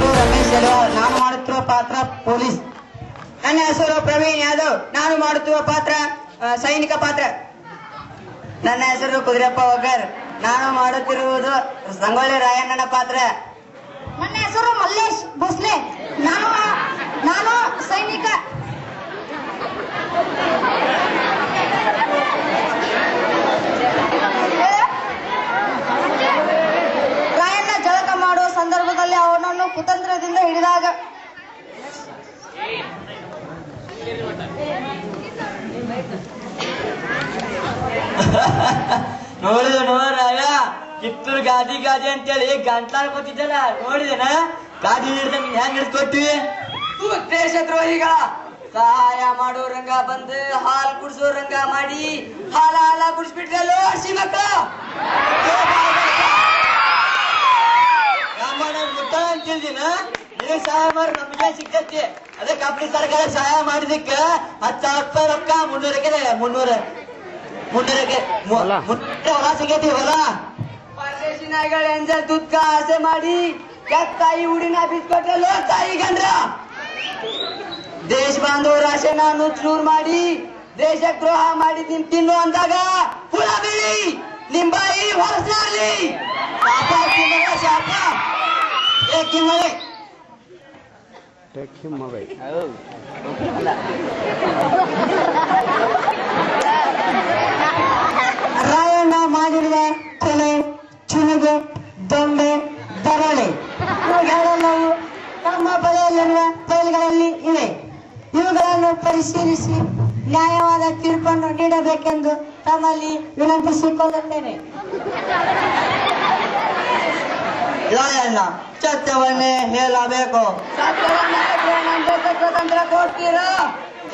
ಹೆಸರು ರಮೇಶ್ ಯಲವಾಲ್. ನಾನು ಮಾಡುತ್ತಿರುವ ಪಾತ್ರ ಪೊಲೀಸ್. ನನ್ನ ಹೆಸರು ಪ್ರವೀಣ್ ಯಾದವ್. ನಾನು ಮಾಡುತ್ತಿರುವ ಪಾತ್ರ ಸೈನಿಕ ಪಾತ್ರ. ನನ್ನ ಹೆಸರು ಕುದುರೆಪ್ಪ ಒಗ್ಗರ್. ನಾನು ಮಾಡುತ್ತಿರುವುದು ಸಂಗೊಳ್ಳಿ ರಾಯಣ್ಣನ ಪಾತ್ರ. ನನ್ನ ಹೆಸರು ಮಲ್ಲೇಶ್ ಭೋಸ್ಲೆ. ನಾನು ಸೈನಿಕ. ರಾಯಣ್ಣ ಜಳಕ ಮಾಡುವ ಸಂದರ್ಭದಲ್ಲಿ ಅವನನ್ನು ಕುತಂತ್ರದಿಂದ ಹಿಡಿದಾಗ ನೋಡಿದ ನೋಡ್ರಾಯ ಕಿತ್ತೂರು ಗಾದಿ ಗಾದಿ ಅಂತೇಳಿ ಗಂಟ್ಲಾಲ್ ಕೂತಿದ್ದಲ್ಲ ನೋಡಿದೇನ ಗಾದಿ ಹಿಡ್ದ ನೀನ್ ಹೆಂಗ್ ಹಿಡ್ಕೊಟ್ಟಿವಿ. ದೇಶದ್ರೋಹಿಗಳ ಸಹಾಯ ಮಾಡೋರಂಗ ಬಂದು ಹಾಲ್ ಕುಡ್ಸೋರಂಗ ಮಾಡಿ ಹಾಲ ಕುಡಿಸ್ಬಿಟ್ರಲ್ಲೋ ಹಸಿ ಮಕ್ಕಳ ಮುಟ್ಟ ಅಂತ ತಿಳಿದಿನ ನಿನಗ್ ಸಹಾಯ ಮಾಡಿ ನಮ್ಗೆ ಸಿಕ್ಕತಿ. ಅದೇ ಕಂಪ್ನಿ ಸರ್ಕಾರ ಸಹಾಯ ಮಾಡಿದಕ್ಕ 10,000 ರೊಕ್ಕ 300 ಹೊಲ ಸಿಗತಿ. ಹೊಲ ಪರದೇಶಿ ನಾಯಿಗಳು ಎಂಜಲ್ ದುಡ್ಕ ಆಸೆ ಮಾಡಿ ತಾಯಿ ಹುಡಿನ ಬಿಸ್ಕೊಟ್ಟಲ್ಲೋ ತಾಯಿ ಗಂಡ್ರ. ದೇಶ ಬಾಂಧವ ರಾಶನ ನುಚ್ಚೂರ್ ಮಾಡಿ ದೇಶಕ್ಕೆ ದ್ರೋಹ ಮಾಡಿ ತಿನ್ನು ಅಂದಾಗ ಹುಳ ಬೀಳಿ ನಿಂಬಾಯಿ ಹೊರಸಾಗ್ಲಿ ಶಾಪ. ರಾಯಣ್ಣ ಮಾಡಿರುವ ಕೊಲೆ, ಚಿಲುಗೆ, ದೊಂಬೆ, ದರೋಡೆ ಇವುಗಳೆಲ್ಲವೂ ನಮ್ಮ ಬಳಿಯಲ್ಲಿರುವ ಫೈಲ್ಗಳಲ್ಲಿ ಇವೆ. ಇವುಗಳನ್ನು ಪರಿಶೀಲಿಸಿ ನ್ಯಾಯವಾದ ತೀರ್ಪನ್ನು ನೀಡಬೇಕೆಂದು ತಮ್ಮಲ್ಲಿ ವಿನಂತಿಸಿಕೊಳ್ಳುತ್ತೇನೆ. ರಾಯಣ್ಣ ಸತ್ಯವನ್ನೇ ಹೇಳಬೇಕು. ಸ್ವತಂತ್ರ ಕೊಡ್ತೀರಾ?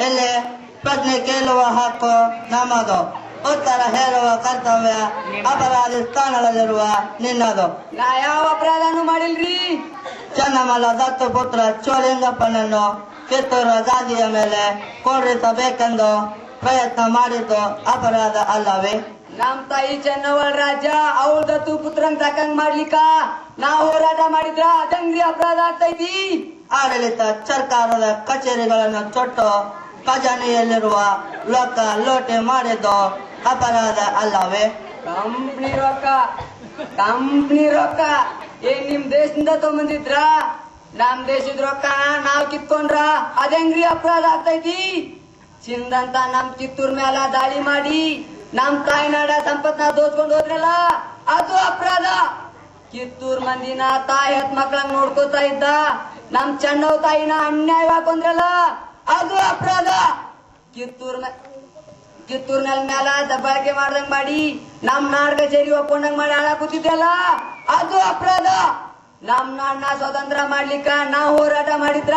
ಎಲ್ಲಿ ಪ್ರಶ್ನೆ ಕೇಳುವ ಹಕ್ಕು ನಮ್ಮದು, ಉತ್ತರ ಹೇಳುವ ಕರ್ತವ್ಯ ಅಪರಾಧಿ ಸ್ಥಾನದಲ್ಲಿರುವ ನಿನ್ನದು. ನಾ ಯಾವ ಅಪರಾಧನೂ ಮಾಡಿಲ್ರಿ. ಚೆನ್ನಮಲ್ಲ ದತ್ತು ಪುತ್ರ ಚೋಲಿಂಗಪ್ಪನನ್ನು ಕಿತ್ತೂರು ಗಾದಿಯ ಮೇಲೆ ಕೊಂಡಿಸಬೇಕೆಂದು ಪ್ರಯತ್ನ ಮಾಡಿದ್ದು ಅಪರಾಧ ಅಲ್ಲವೇ? ನಮ್ ತಾಯಿ ಚೆನ್ನವಳ ರಾಜ್ಯ ಅವ್ರ ದತ್ತು ಪುತ್ರನ್ ತಕಂಗ್ ಮಾಡ್ಲಿಕ್ಕ ನಾವು ಹೋರಾಟ ಮಾಡಿದ್ರ ಅದಂಗ್ರಿ ಅಪರಾಧ ಆಗ್ತೈತಿ. ಆಡಳಿತ ಸರ್ಕಾರದ ಕಚೇರಿಗಳನ್ನು ಚೊಟ್ಟು ಖಜಾನೆಯಲ್ಲಿರುವ ಲೋಕ ಲೋಟೆ ಮಾಡಿದ್ದು ಅಪರಾಧ ಅಲ್ಲವೇ? ಕಂಪ್ನಿ ರೊಕ್ಕ ಏನ್ ನಿಮ್ ದೇಶದಿಂದ ತಗೊಂಬಂದಿದ್ರ? ನಮ್ ದೇಶದ ರೊಕ್ಕ ನಾವ್ ಕಿತ್ಕೊಂಡ್ರ ಅದಂಗ್ರಿ ಅಪರಾಧ ಆಗ್ತೈತಿ. ಚಿಂದಂತ ನಮ್ ಕಿತ್ತೂರ್ ಮೇಲ ದಾಳಿ ಮಾಡಿ ನಮ್ ತಾಯ್ನಾಡ ಸಂಪತ್ನ ದೋಚ್ಕೊಂಡು ಹೋದ್ರಲ್ಲ ಅದು ಅಪರಾಧ. ಕಿತ್ತೂರ್ ಮಂದಿನ ತಾಯಿ ಹತ್ ಮಕ್ಳಂಗ್ ನೋಡ್ಕೋತಾ ಇದ್ದ ನಮ್ ಚೆನ್ನವ್ ತಾಯಿನ ಅನ್ಯಾಯ ಹಾಕೊಂಡ್ರಲ್ಲ ಅದು ಅಪರಾಧ. ಕಿತ್ತೂರ್ನಲ್ಲಿ ಮೇಲ ದಬ್ಬಾಳಿಕೆ ಮಾಡ್ದಂಗ್ ಮಾಡಿ ನಮ್ ನಾಡ್ ಕಚೇರಿ ಒಪ್ಕೊಂಡಂಗ್ ಮಾಡಿ ಹಾಳ ಕೂತಿದ್ರಲ್ಲ ಅದು ಅಪರಾಧ. ನಮ್ ನಾಡ್ನ ಸ್ವತಂತ್ರ ಮಾಡ್ಲಿಕ್ಕ ನಾವ್ ಹೋರಾಟ ಮಾಡಿದ್ರ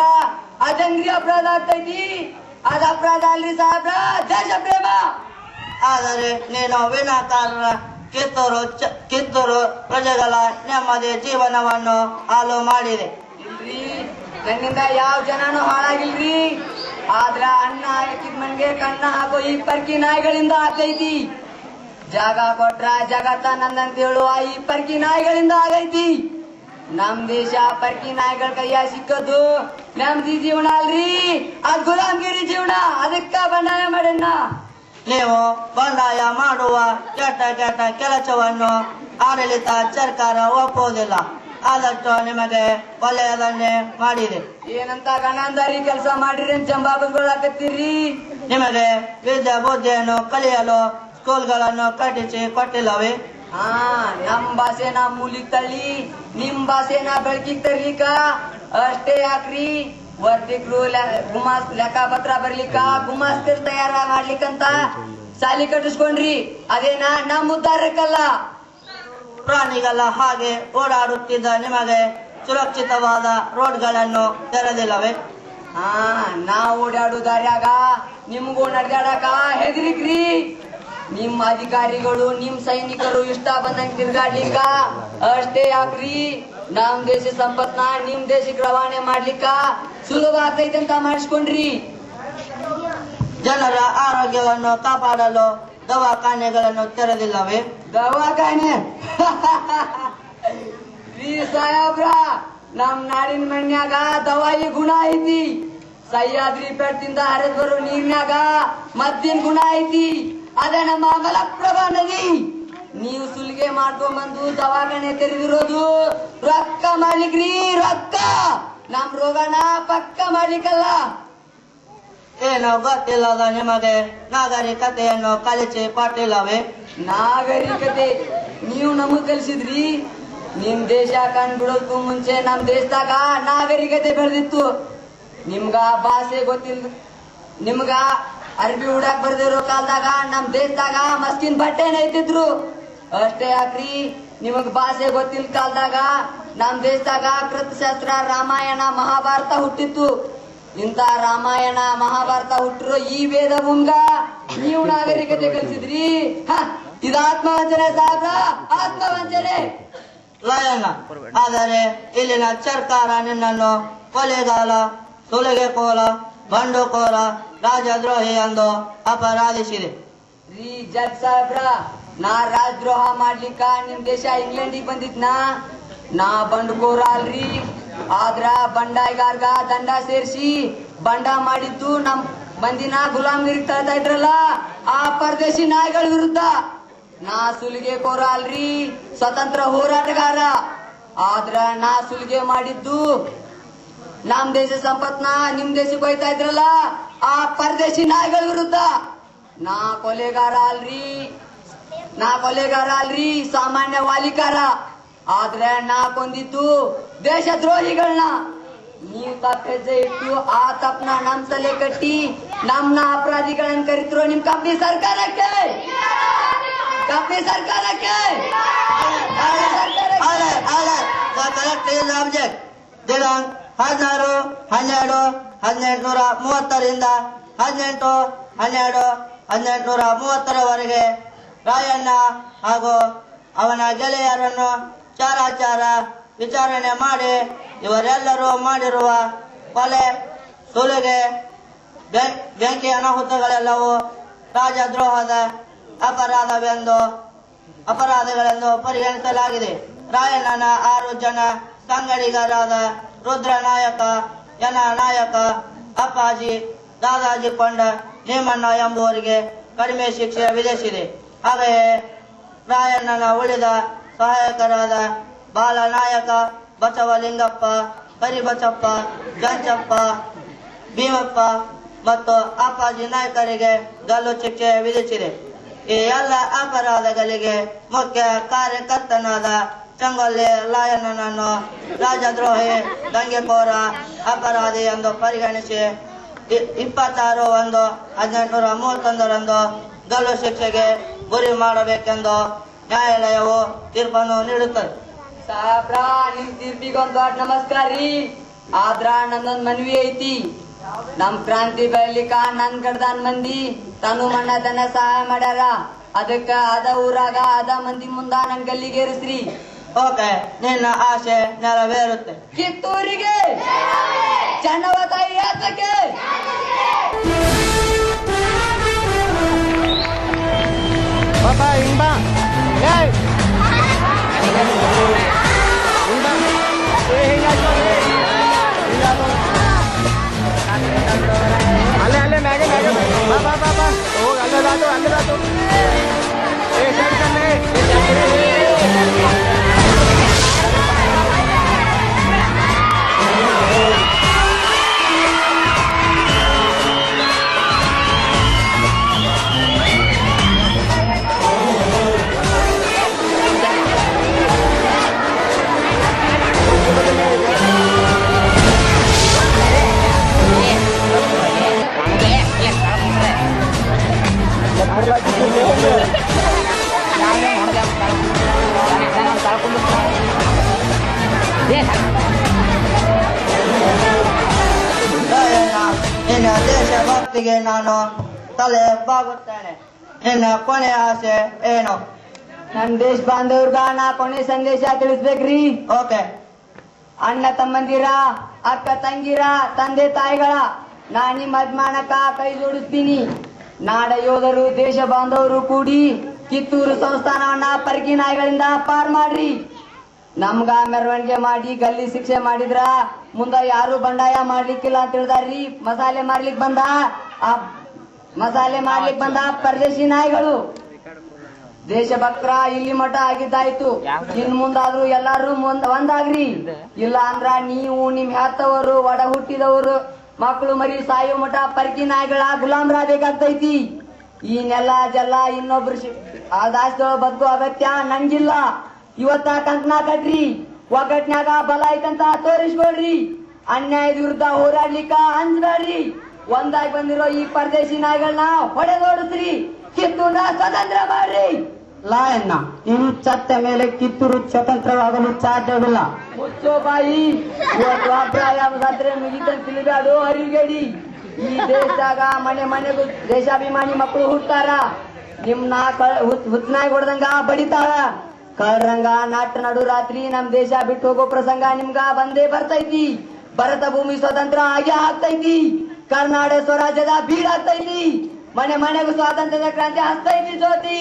ಅದಂಗ್ರಿ ಅಪರಾಧ ಆಗ್ತೈತಿ. ಅದ್ ಅಪರಾಧ ಅಲ್ರಿ ಸಾಹೇಬ್ರ, ದೇಶ ಪ್ರೇಮ. ಆದರೆ ನೀನು ವಿನಾಕಾರಣ ಕಿತ್ತೂರು ಪ್ರಜೆಗಳ ನೆಮ್ಮದಿ ಜೀವನವನ್ನು ಹಾಳು ಮಾಡಿದೆ. ಇಲ್ರಿ, ನನ್ನಿಂದ ಯಾವ ಜನನೂ ಹಾಳಾಗಿಲ್ರಿ. ಆದ್ರ ಅನ್ನ ಹಾಕಿದ ಮನ್ಗೆ ಕಣ್ಣ ಹಾಕೋ ಈ ಪರ್ಕಿ ನಾಯಿಗಳಿಂದ ಆಗೈತಿ. ಜಾಗ ಕೊಟ್ರ ಜಗತ್ತ ನಂದಂತ ಹೇಳುವ ಈ ಪರ್ಕಿ ನಾಯಿಗಳಿಂದ ಆಗೈತಿ. ನಮ್ ದೇಶ ಪರ್ಕಿ ನಾಯಿಗಳ ಕೈಯ ಸಿಕ್ಕದು ನೆಮ್ಮದಿ ಜೀವನ ಅಲ್ರಿ, ಅದ್ ಗುಲಾಮಗಿರಿ ಜೀವನ. ಅದಕ್ಕ ಬಂಡಾಯ ಮಾಡಣ್ಣ. ನೀವು ಬಂಡಾಯ ಮಾಡುವ ಕೆಟ್ಟ ಕೆಲಸವನ್ನು ಆಡಳಿತ ಸರ್ಕಾರ ಒಪ್ಪುವುದಿಲ್ಲ. ಆದಷ್ಟು ನಿಮಗೆ ಒಳ್ಳೆಯದನ್ನೇ ಮಾಡಿದೆ. ಏನಂತ ಗಣಂದಾರಿ ಕೆಲಸ ಮಾಡಿರಿ ಅಂತ ಜಂಬಾಬಾಕತ್ತೀರಿ. ನಿಮಗೆ ವಿದ್ಯಾ ಬುದ್ಧಿಯನ್ನು ಕಲಿಯಲು ಸ್ಕೂಲ್ಗಳನ್ನು ಕಟ್ಟಿಸಿ ಕೊಟ್ಟಿಲ್ಲವೇ? ನಮ್ ಭಾಷೆನ ಮೂಲಿಗೆ ತಳ್ಳಿ ನಿಮ್ ಭಾಷೆನ ಬೆಳಕಿಗೆ ತರ್ಲಿಕ್ಕ ಅಷ್ಟೇ ಯಾಕ್ರಿ. ವರ್ತಿಕ್ರು ಗುಮಾಸ್ ಲೆಕ್ಕ ಪತ್ರ ಬರ್ಲಿಕ್ಕ ಗುಮಾಸ್ತರ್ ತಯಾರ ಮಾಡ್ಲಿಕ್ಕಂತ ಸಾಲಿ ಕಟ್ಟಿಸ್ಕೊಂಡ್ರಿ. ಅದೇನಾ ನಮ್ ಉದ್ದಾರಕ್ಕಲ್ಲ. ಪ್ರಾಣಿಗಳ ಹಾಗೆ ಓಡಾಡುತ್ತಿದ್ದ ನಿಮಗೆ ಸುರಕ್ಷಿತವಾದ ರೋಡ್ಗಳನ್ನು ತೆರೆದಿಲ್ಲವೇ? ನಾವು ಓಡಾಡು ದಾರ್ಯಾಗ ನಿಮ್ಗೂ ನಡೆದಾಡಕ ಹೆದರಿಕ್ರಿ. ನಿಮ್ ಅಧಿಕಾರಿಗಳು ನಿಮ್ ಸೈನಿಕರು ಇಷ್ಟ ಬಂದಂಗ್ ತಿರ್ಗಾಡ್ಲಿಕ್ಕ ಅಷ್ಟೇ ಯಾಕ್ರಿ. ನಮ್ ದೇಶ ಸಂಪತ್ನ ನಿಮ್ ದೇಶಕ್ಕೆ ರವಾನೆ ಮಾಡ್ಲಿಕ್ಕ ಸುಲಭ ಆಗ್ತೈತೆ ಅಂತ ಮಾಡಿಸ್ಕೊಂಡ್ರಿ. ಜನರ ಆರೋಗ್ಯವನ್ನು ಕಾಪಾಡಲು ದವಾಖಾನೆಗಳನ್ನು ತೆರೆದಿಲ್ಲವೇ? ದವಾಖಾನೆ ಸಾಹೇಬ್ರ ನಮ್ ನಾಡಿನ ಮಣ್ಯಾಗ ದವಾಯಿ ಗುಣ ಐತಿ. ಸಹ್ಯಾದ್ರಿ ಪೆಟ್ಟಿಂದ ಹರಿದ್ ಬರೋ ನೀರ್ನ್ಯಾಗ ಮದ್ದಿನ ಗುಣ ಐತಿ. ಅದ ನಮ್ಮ ಮಲಪ್ರಭಾ ನದಿ. ನೀವು ಸುಲಿಗೆ ಮಾಡ್ಕೊಂಬಂದು ದವಾಖಾನೆ ತೆರೆದಿರೋದು ರೊಕ್ಕ ಮಾಡ್ಲಿಕ್ರಿ, ರೊಕ್ಕ. ನಮ್ ರೋಗನ ಪಕ್ಕ ಮಾಡ್ಲಿಕ್ಕಲ್ಲ. ಏನೋ ಗೊತ್ತಿಲ್ಲದ ನಿಮಗೆ ನಾಗರಿಕತೆಯನ್ನು ಕಲಿಸಿ ಕೊಟ್ಟಿಲ್ಲವೇ? ನಾಗರಿಕತೆ ನೀವು ನಮಗ್ ಕಲಿಸಿದ್ರಿ. ನಿಮ್ ದೇಶ ಕಂಡ್ಬಿಡೋದಕ್ಕೂ ಮುಂಚೆ ನಮ್ ದೇಶದಾಗ ನಾಗರಿಕತೆ ಬೆಳೆದಿತ್ತು. ನಿಮ್ಗ ಭಾಷೆ ಗೊತ್ತಿಲ್ಲ, ನಿಮ್ಗ ಅರ್ಬಿ ಉಡಾಕ್ ಬರ್ದಿರೋ ಕಾಲದಾಗ ನಮ್ ದೇಶದಾಗ ಮಸ್ಕಿನ್ ಬಟ್ಟೆನ ಐತಿದ್ರು. ಅಷ್ಟೇ ಯಾಕ್ರಿ, ನಿಮಗ್ ಭಾಷೆ ಗೊತ್ತಿಲ್ಲ ಕಾಲದಾಗ ನಮ್ ದೇಶದಾಗ ಕೃತಶಾಸ್ತ್ರ, ರಾಮಾಯಣ, ಮಹಾಭಾರತ ಹುಟ್ಟಿತ್ತು. ಇಂತ ರಾಮಾಯಣ ಮಹಾಭಾರತ ಹುಟ್ಟಿರೋ ಈ ವೇದ ಭೂಮ್ಗ ನೀವು ನಾಗರಿಕತೆ ಕಲಿಸಿದ್ರಿ. ಇದು ಆತ್ಮವಂಚನೆ ಸಾಹೇಬ್ರ, ಆತ್ಮವಂಚನೆ. ಲಯಣ್ಣ, ಆದರೆ ಇಲ್ಲಿನ ಸರ್ಕಾರ ನಿನ್ನನ್ನು ಕೊಲೆಗಾಲ, ಸುಲಿಗೆಕೋರ, ಬಂಡುಕೋರ, ರಾಜದ್ರೋಹಿ ಎಂದು ಅಪರಾಧಿಸಿದೆ. ರೀ ಜಡ್ ಸಾಹೇಬ್ರ, ನಾ ರಾಜದ್ರೋಹ ಮಾಡ್ಲಿಕ್ಕ ನಿಮ್ ದೇಶ ಇಂಗ್ಲೆಂಡಿಗೆ ಬಂದಿದ್ನಾ? ನಾ ಬಂಡುಕೋರ ಅಲ್ರಿ. ಆದ್ರ ಬಂಡಾಯಿಗಾರ್ಗ ದಂಡ ಸೇರಿಸಿ ಬಂಡ ಮಾಡಿದ್ದು ನಮ್ ಮಂದಿನ ಗುಲಾಮಗಿರಿ ತಳ್ತಾ ಇದ್ರಲ್ಲ ಆ ಪರದೇಶಿ ನಾಯಿಗಳ ವಿರುದ್ಧ. ನಾ ಸುಲಿಗೆ ಕೋರ ಅಲ್ರಿ, ಸ್ವತಂತ್ರ ಹೋರಾಟಗಾರ. ಆದ್ರ ನಾ ಸುಲಿಗೆ ಮಾಡಿದ್ದು ನಮ್ ದೇಶ ಸಂಪತ್ನ ನಿಮ್ ದೇಶಕ್ಕೆ ಹೋಯ್ತಾ ಇದ್ರಲ್ಲ ಆ ಪರದೇಶಿ ನಾಯಿಗಳ ವಿರುದ್ಧ. ನಾ ಕೊಲೆಗಾರ ಅಲ್ರಿ, ಸಾಮಾನ್ಯ ವಾಲಿಕಾರ. ಆದ್ರೆ ನಾ ಕೊಂದಿದ್ದು ದೇಶ ದ್ರೋಹಿಗಳನ್ನ. ನೀವು ತಪ್ಪ ಹೆಜ್ಜೆ ಇಟ್ಟು ಆ ತಪ್ಪನ ನಮ್ ತಲೆ ಕಟ್ಟಿ ನಮ್ನ ಅಪರಾಧಿಗಳನ್ನ ಕರಿತಿರೋ ನಿಮ್ ಕಂಪ್ನಿ ಸರ್ಕಾರಕ್ಕೆ. ದಿನಾಂಕ 16/12/1830 18/12/1830 ರಾಯಣ್ಣ ಹಾಗೂ ಅವನ ಗೆಳೆಯರನ್ನು ಚಾರಾಚಾರ ವಿಚಾರಣೆ ಮಾಡಿ ಇವರೆಲ್ಲರೂ ಮಾಡಿರುವ ಕೊಲೆ, ಸುಲಿಗೆ, ಬೆಂಕಿ ಅನಾಹುತಗಳೆಲ್ಲವೂ ರಾಜದ್ರೋಹದ ಅಪರಾಧಗಳೆಂದು ಪರಿಗಣಿಸಲಾಗಿದೆ. ರಾಯಣ್ಣನ 6 ಜನ ಸಂಗಡಿಗರಾದ ರುದ್ರನಾಯಕ, ಯನ ನಾಯಕ, ಅಪ್ಪಾಜಿ, ದಾದಾಜಿ ಕೊಂಡ, ನೇಮಣ್ಣ ಎಂಬುವರಿಗೆ ಕಡಿಮೆ ಶಿಕ್ಷೆ ವಿಧಿಸಿದೆ. ಹಾಗೆಯೇ ರಾಯಣ್ಣನ ಉಳಿದ ಸಹಾಯಕರಾದ ಬಾಲನಾಯಕ, ಬಸವಲಿಂಗಪ್ಪ, ಕರಿಬಸಪ್ಪ, ಗಂಚಪ್ಪ, ಭೀಮಪ್ಪ ಮತ್ತು ಅಪ್ಪಾಜಿ ನಾಯಕರಿಗೆ ಗಲ್ಲು ಶಿಕ್ಷೆ ವಿಧಿಸಿದೆ. ಈ ಎಲ್ಲ ಅಪರಾಧಗಳಿಗೆ ಮುಖ್ಯ ಕಾರ್ಯಕರ್ತನಾದ ಚಂಗೊಲ್ಲಿ ಲಾಯಣ್ಣನನ್ನು ರಾಜದ್ರೋಹಿ, ದಂಗೆಕೋರ, ಅಪರಾಧಿ ಎಂದು ಪರಿಗಣಿಸಿ 26/1/1831 ಗಲ್ಲು ಶಿಕ್ಷೆಗೆ ಗುರಿ ಮಾಡಬೇಕೆಂದು ನ್ಯಾಯಾಲಯವು ತೀರ್ಪನ್ನು ನೀಡುತ್ತದೆ. ಸಾಹೇಬ್ರ, ನಿಮ್ ತೀರ್ಪಿಗೊಂದ್ ದೊಡ್ಡ ನಮಸ್ಕಾರ ರೀ. ಆದ್ರ ನಂದೊಂದ್ ಮನವಿ ಐತಿ. ನಮ್ ಕ್ರಾಂತಿ ಬೆಳಿಲಿಕ್ಕ ನನ್ ಕಡ್ದಾನ್ ಮಂದಿ ತನು ಮಣ್ಣದನ್ನ ಸಹಾಯ ಮಾಡ್ಯಾರ. ಅದಕ್ಕ ಅದ ಊರಾಗ ಅದ ಮಂದಿ ಮುಂದ ನನ್ ಗಲ್ಲಿಗೇರಿಸ್ರಿ. ಓಕೆ, ನಿನ್ನ ಆಸೆ ನೆರವೇರುತ್ತೆ. ಕಿತ್ತೂರಿಗೆ ಚೆನ್ನವ ತಾಯಿ ಯಾತಕ್ಕೆ? ಅಲ್ಲೇ ಮ್ಯಾಗೆ ಬಾ ಹೋಗ ಅಲ್ಲೇ ರಾತು ನಿನ್ನ ದೇಶಭಕ್ತಿಗೆ ನಾನು ತಲೆ ಬಾಗುತ್ತೇನೆ. ನಿನ್ನ ಕೊನೆ ಆಸೆ ಏನು? ನಮ್ ದೇಶ ಬಾಂಧವ್ರಗ ನಾ ಕೊನೆ ಸಂದೇಶ ತಿಳಿಸ್ಬೇಕ್ರಿ. ಓಕೆ. ಅಣ್ಣ ತಮ್ಮಂದಿರ, ಅಕ್ಕ ತಂಗಿರ, ತಂದೆ ತಾಯಿಗಳ ನಾ ನಿಮ್ಮ ಅಭಿಮಾನಕ್ಕ ಕೈ ಜೋಡಿಸ್ತೀನಿ. ನಾಡ ಯೋಧರು, ದೇಶ ಬಾಂಧವರು ಕೂಡಿ ಕಿತ್ತೂರು ಸಂಸ್ಥಾನವನ್ನ ಪರಕಿ ನಾಯಿಗಳಿಂದ ಪಾರ್ ಮಾಡ್ರಿ. ನಮ್ಗ ಮೆರವಣಿಗೆ ಮಾಡಿ ಗಲ್ಲಿ ಶಿಕ್ಷೆ ಮಾಡಿದ್ರ ಮುಂದ ಯಾರು ಬಂಡಾಯ ಮಾಡ್ಲಿಕ್ಕಿಲ್ಲ ಅಂತ ಹೇಳ್ದಾರ್ರಿ. ಮಸಾಲೆ ಮಾರ್ಲಿಕ್ ಬಂದ ಪರದೇಶಿ ನಾಯಿಗಳು ದೇಶಭಕ್ತರ ಇಲ್ಲಿ ಮಠ ಆಗಿದ್ದಾಯ್ತು. ಇನ್ ಮುಂದಾದ್ರು ಎಲ್ಲಾರು ಒಂದಾಗ್ರಿ. ಇಲ್ಲ ಅಂದ್ರ ನೀವು ನಿಮ್ ಹೆತ್ತವರು ಒಡ ಹುಟ್ಟಿದವರು ಮಕ್ಕಳು ಮರಿ ಸಾಯೋ ಮಠ ಪರ್ಕಿ ನಾಯಿಗಳ ಗುಲಾಮ್ರಾಗಬೇಕಾಗ್ತೈತಿ. ಈ ನೆಲ ಜಲ ಇನ್ನೊಬ್ರು ದಾಸದೊಳ ಬದುಕು ಅಗತ್ಯ ನಂಗಿಲ್ಲ. ಇವತ್ತ ಕಂಕಣ ಕಟ್ರಿ, ಒಗ್ಗಟ್ನ್ಯಾಗ ಬಲ ಐತಂತ ತೋರಿಸ್ಕೊಡ್ರಿ. ಅನ್ಯಾಯದ ವಿರುದ್ಧ ಹೋರಾಡ್ಲಿಕ್ಕ ಅಂಜಬೇಡ್ರಿ. ಒಂದಾಗಿ ಬಂದಿರೋ ಈ ಪರದೇಶಿ ನಾಯಿಗಳನ್ನ ಹೊಡೆದೋಡಿಸ್ರಿ, ಕಿತ್ತೂರ ಸ್ವತಂತ್ರ ಮಾಡ್ರಿ. ಲಾಯಣ್ಣ, ಇನ್ನು ಚತ್ತ ಮೇಲೆ ಕಿತ್ತೂರು ಸ್ವತಂತ್ರವಾಗಲು ಸಾಧ್ಯವಿಲ್ಲ. ಮುಚ್ಚೋ ಬಾಯಿ, ಇವತ್ತು ಅಭಿಪ್ರಾಯ ಸತ್ರೆ ಮುಗಿತ ತಿಳಿದಾಡು ಅರಿಗೇಡಿ. ಈ ದೇಶದಾಗ ಮನೆ ಮನೆಗೂ ದೇಶಾಭಿಮಾನಿ ಮಕ್ಕಳು ಹುಟ್ಟಾರ. ನಿಮ್ನ ಹುಚ್ಚನಾಗಿ ಹೊಡೆದಂಗ ಬಡಿತಾಳ. ಕಳ್ರಂಗ ನಾಟ ನಡು ರಾತ್ರಿ ನಮ್ ದೇಶ ಬಿಟ್ಟು ಹೋಗೋ ಪ್ರಸಂಗ ನಿಮ್ಗ ಬಂದೇ ಬರ್ತೈತಿ. ಭಾರತ ಭೂಮಿ ಸ್ವತಂತ್ರ ಆಗೇ ಆಗ್ತೈತಿ. ಕರ್ನಾಟಕ ಸ್ವರಾಜ್ಯದ ಬೀಡಾಗ್ತೈತಿ. ಮನೆ ಮನೆಗೂ ಸ್ವಾತಂತ್ರ್ಯದ ಕ್ರಾಂತಿ ಹಸ್ತೈತಿ ಜ್ಯೋತಿ.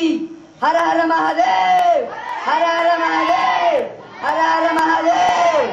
ಹರ ಹರ ಮಹಾದೇವ್, ಹರ ಹರ ಮಹಾದೇವ್, ಹರ ಹರ ಮಹಾದೇವ್.